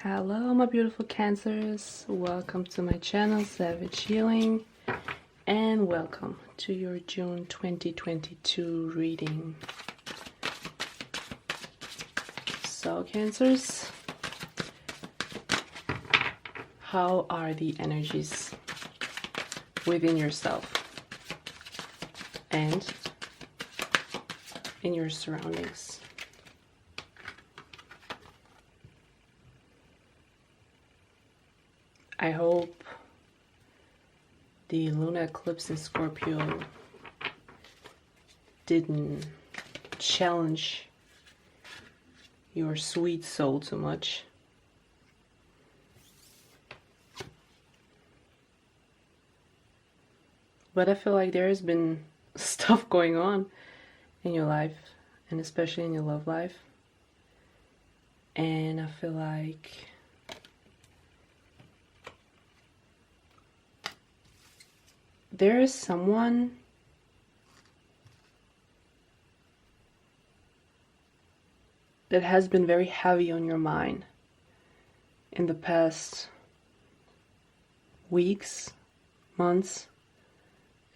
Hello, my beautiful Cancers. Welcome to my channel, Savage Healing, and welcome to your June 2022 reading. So, Cancers, how are the energies within yourself and in your surroundings? I hope the lunar eclipse in Scorpio didn't challenge your sweet soul too much. But I feel like there has been stuff going on in your life, and especially in your love life. And I feel like there is someone that has been very heavy on your mind in the past weeks, months,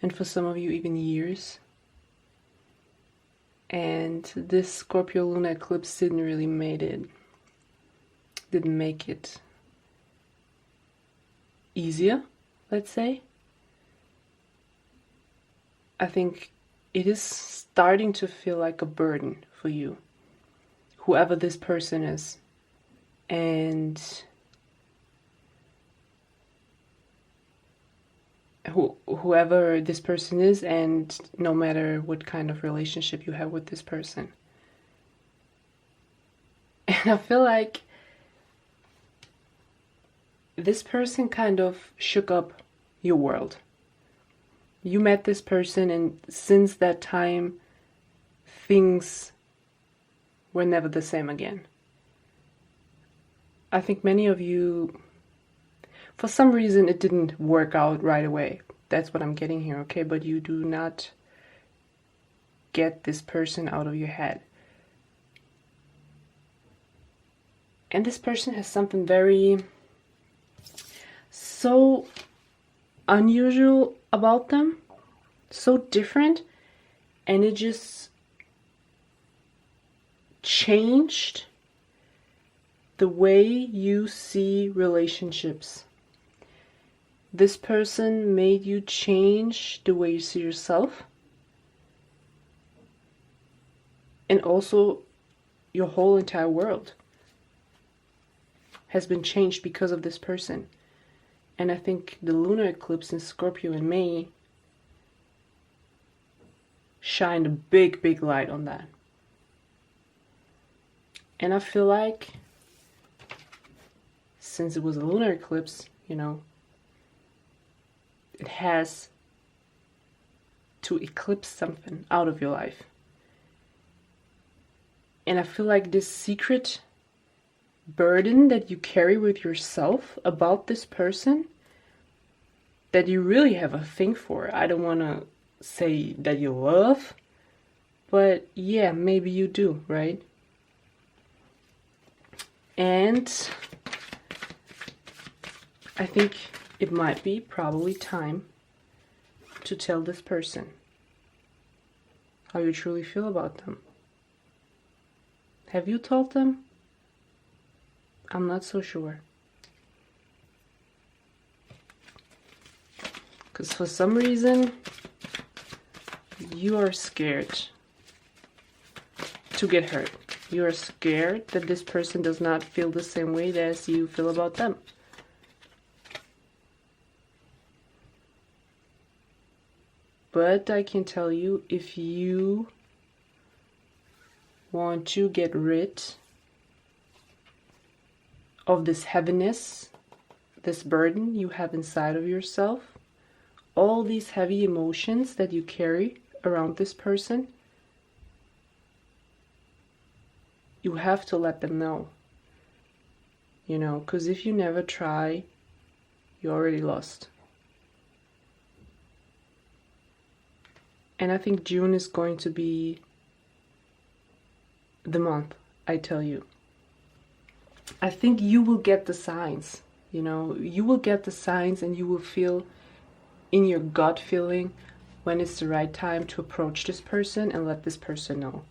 and for some of you even years. And this Scorpio lunar eclipse didn't make it easier, let's say. I think it is starting to feel like a burden for you, whoever this person is. And whoever this person is, and no matter what kind of relationship you have with this person. And I feel like this person kind of shook up your world. You met this person, and since that time, things were never the same again. I think many of you, for some reason, it didn't work out right away. That's what I'm getting here, okay? But you do not get this person out of your head. And this person has something so unusual about them, so different, and it just changed the way you see relationships. This person made you change the way you see yourself, and also your whole entire world has been changed because of this person. And I think the lunar eclipse in Scorpio in May shined a big light on that. And I feel like since it was a lunar eclipse, it has to eclipse something out of your life. And I feel like this secret burden that you carry with yourself about this person, that you really have a thing for. I don't want to say that you love, but yeah, maybe you do, right? And I think it might be probably time to tell this person how you truly feel about them. Have you told them? I'm not so sure. Because for some reason, you are scared to get hurt. You are scared that this person does not feel the same way as you feel about them. But I can tell you, if you want to get rid of this heaviness, this burden you have inside of yourself, all these heavy emotions that you carry around this person, you have to let them know. Because if you never try, you already lost. And I think June is going to be the month, I tell you. I think you will get the signs. You know, you will get the signs and you will feel in your gut feeling when it's the right time to approach this person and let this person know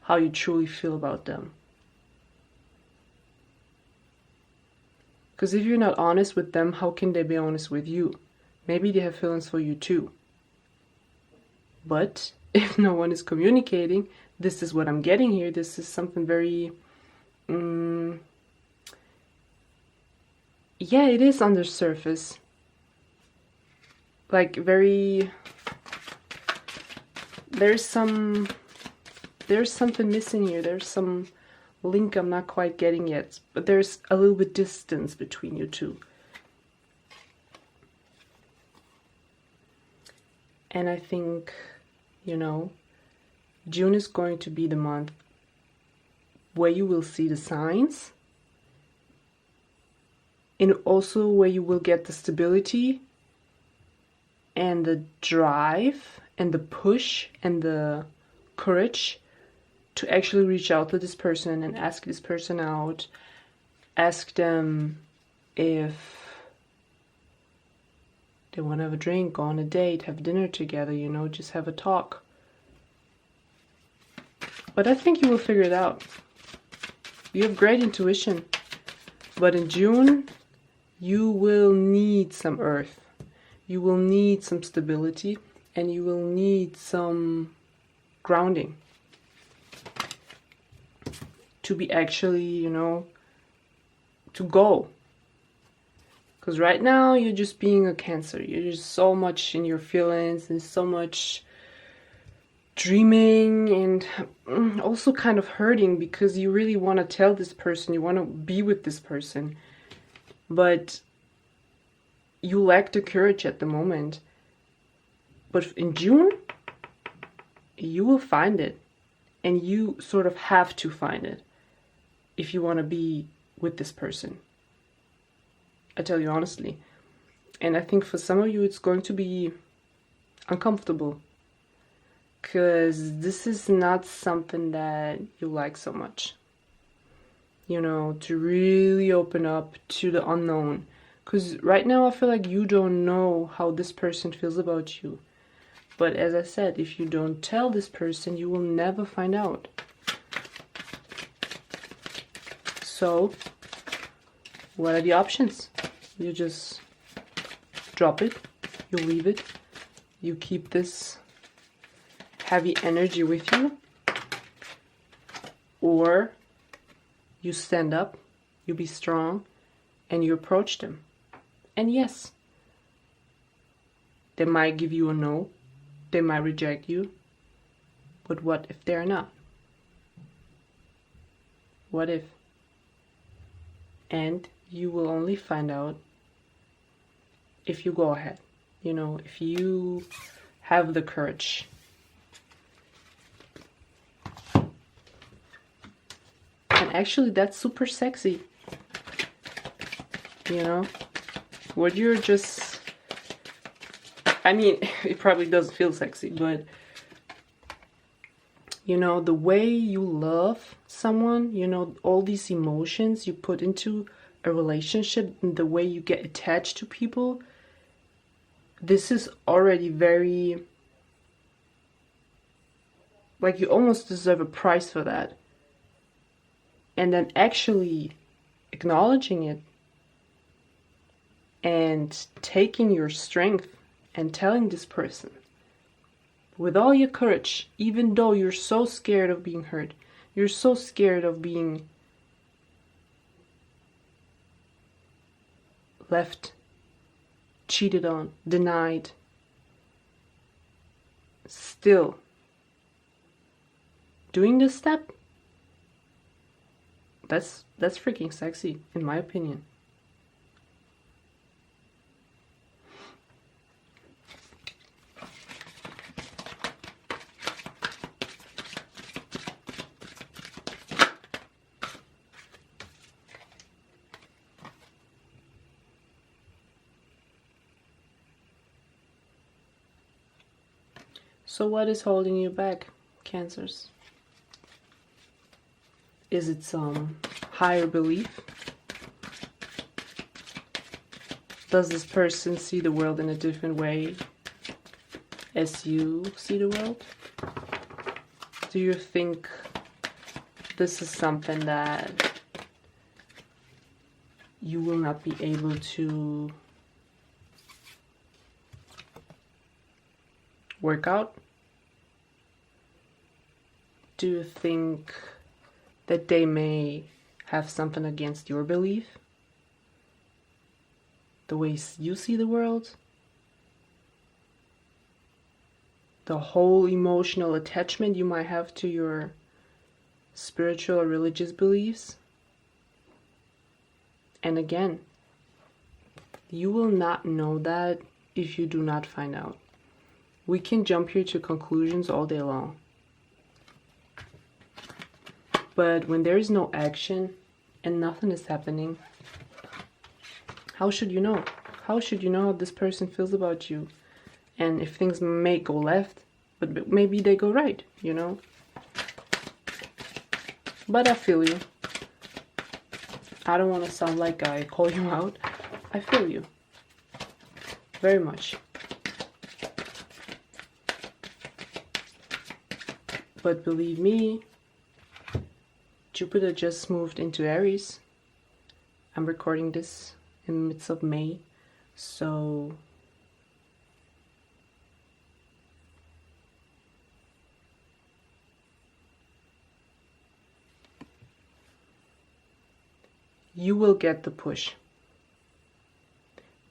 how you truly feel about them. Because if you're not honest with them, how can they be honest with you? Maybe they have feelings for you too. But if no one is communicating, this is what I'm getting here. This is something very... yeah, it is on the surface. Like very... There's something missing here. There's some link I'm not quite getting yet. But there's a little bit distance between you two. And I think, you know, June is going to be the month where you will see the signs. And also where you will get the stability and the drive and the push and the courage to actually reach out to this person and ask this person out. Ask them if they want to have a drink, go on a date, have dinner together, you know, just have a talk. But I think you will figure it out. You have great intuition. But in June, you will need some earth. You will need some stability. And you will need some grounding. To be actually, you know, to go. Because right now, you're just being a Cancer. You're just so much in your feelings and so much dreaming and also kind of hurting because you really want to tell this person, you want to be with this person, but you lack the courage at the moment. But in June, you will find it, and you sort of have to find it if you want to be with this person. I tell you honestly. And I think for some of you it's going to be uncomfortable. Because this is not something that you like so much. You know, to really open up to the unknown. Because right now I feel like you don't know how this person feels about you. But as I said, if you don't tell this person, you will never find out. So, what are the options? You just drop it, you leave it, you keep this heavy energy with you, or you stand up, you be strong, and you approach them. And yes, they might give you a no, they might reject you, but what if they're not? What if? And you will only find out if you go ahead, you know, if you have the courage. And actually that's super sexy, you know, what you're just, I mean, it probably doesn't feel sexy, but you know, the way you love someone, you know, all these emotions you put into a relationship and the way you get attached to people, this is already very, like, you almost deserve a prize for that. And then actually acknowledging it and taking your strength and telling this person with all your courage, even though you're so scared of being hurt, you're so scared of being left, cheated on, denied, still doing this step, that's freaking sexy, in my opinion. So what is holding you back, Cancers? Is it some higher belief? Does this person see the world in a different way as you see the world? Do you think this is something that you will not be able to work out? Do you think that they may have something against your belief? The way you see the world? The whole emotional attachment you might have to your spiritual or religious beliefs? And again, you will not know that if you do not find out. We can jump here to conclusions all day long. But when there is no action and nothing is happening, how should you know? How should you know how this person feels about you? And if things may go left, but maybe they go right, you know? But I feel you. I don't want to sound like I call you out. I feel you. Very much. But believe me, Jupiter just moved into Aries. I'm recording this in the midst of May, so you will get the push.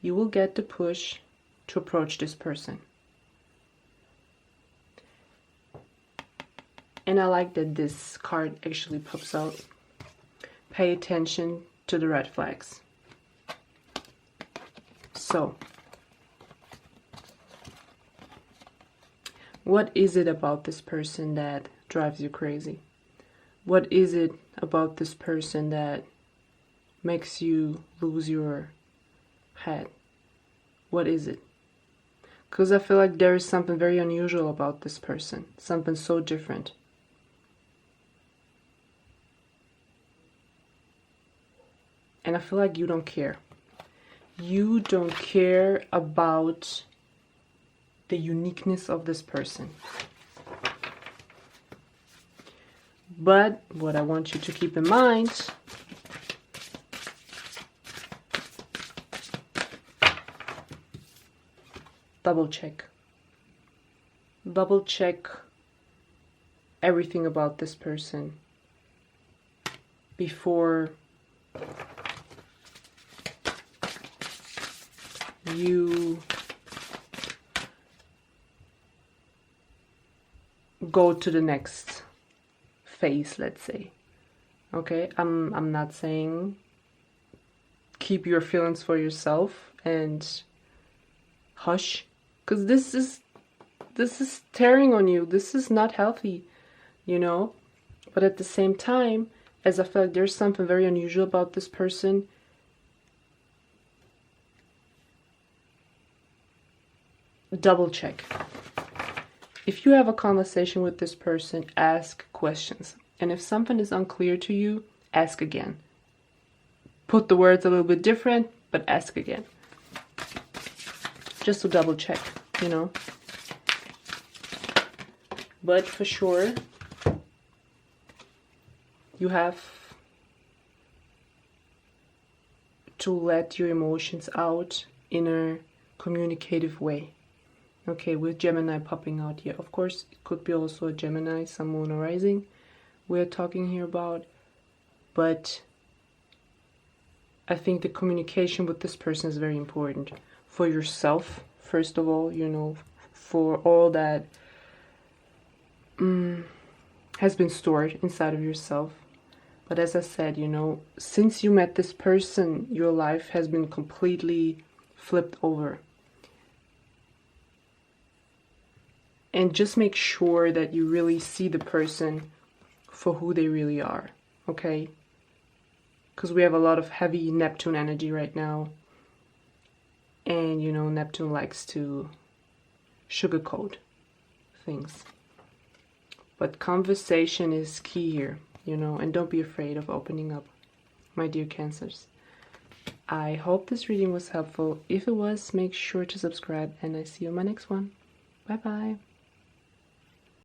You will get the push to approach this person. And I like that this card actually pops out. Pay attention to the red flags. So, what is it about this person that drives you crazy? What is it about this person that makes you lose your head? What is it? Because I feel like there is something very unusual about this person. Something so different. And I feel like you don't care. You don't care about the uniqueness of this person. But what I want you to keep in mind, double check. Double check everything about this person before you go to the next phase, let's say. Okay, I'm not saying keep your feelings for yourself and hush, because this is tearing on you. This is not healthy, you know. But at the same time, as I feel like there's something very unusual about this person, double check. If you have a conversation with this person, ask questions. And if something is unclear to you, ask again. Put the words a little bit different, but ask again. Just to double check, you know. But for sure, you have to let your emotions out in a communicative way. Okay, with Gemini popping out here. Of course, it could be also a Gemini, Sun, Moon, or Rising we're talking here about. But I think the communication with this person is very important. For yourself, first of all, you know, for all that has been stored inside of yourself. But as I said, you know, since you met this person, your life has been completely flipped over. And just make sure that you really see the person for who they really are, okay? Because we have a lot of heavy Neptune energy right now. And, you know, Neptune likes to sugarcoat things. But conversation is key here, you know, and don't be afraid of opening up. my dear Cancers. I hope this reading was helpful. If it was, make sure to subscribe, and I see you in my next one. Bye bye.